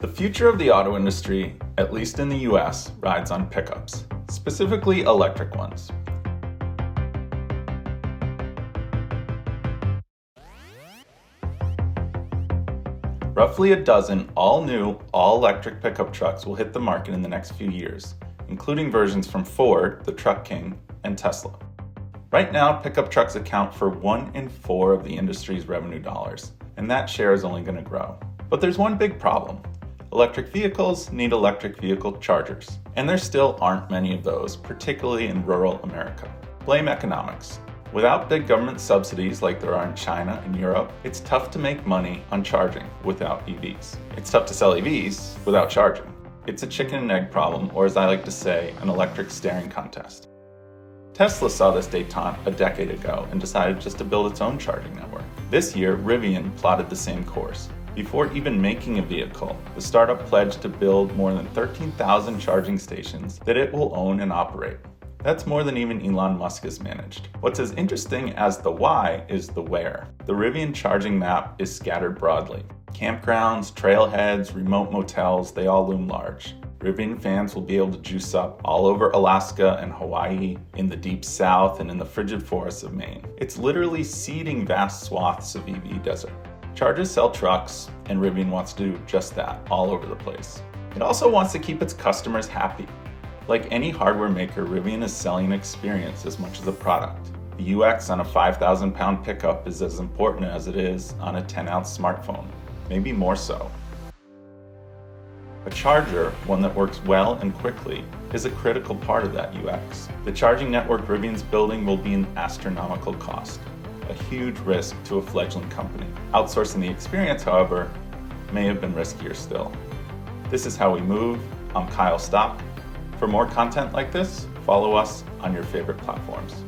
The future of the auto industry, at least in the US, rides on pickups, specifically electric ones. Roughly a dozen all-new, all-electric pickup trucks will hit the market in the next few years, including versions from Ford, the truck king, and Tesla. Right now, pickup trucks account for 1 in 4 of the industry's revenue dollars, and that share is only going to grow. But there's one big problem. Electric vehicles need electric vehicle chargers, and there still aren't many of those, particularly in rural America. Blame economics. Without big government subsidies like there are in China and Europe, it's tough to make money on charging without EVs. It's tough to sell EVs without charging. It's a chicken and egg problem, or as I like to say, an electric staring contest. Tesla saw this détente a decade ago and decided just to build its own charging network. This year, Rivian plotted the same course. Before even making a vehicle, the startup pledged to build more than 13,000 charging stations that it will own and operate. That's more than even Elon Musk has managed. What's as interesting as the why is the where. The Rivian Charging Map is scattered broadly. Campgrounds, trailheads, remote motels, they all loom large. Rivian fans will be able to juice up all over Alaska and Hawaii, in the deep south, and in the frigid forests of Maine. It's literally seeding vast swaths of EV desert. Chargers sell trucks, and Rivian wants to do just that, all over the place. It also wants to keep its customers happy. Like any hardware maker, Rivian is selling an experience as much as a product. The UX on a 5,000-pound pickup is as important as it is on a 10-ounce smartphone, maybe more so. A charger, one that works well and quickly, is a critical part of that UX. The charging network Rivian's building will be an astronomical cost, a huge risk to a fledgling company. Outsourcing the experience, however, may have been riskier still. This is How We Move. I'm Kyle Stock. For more content like this, follow us on your favorite platforms.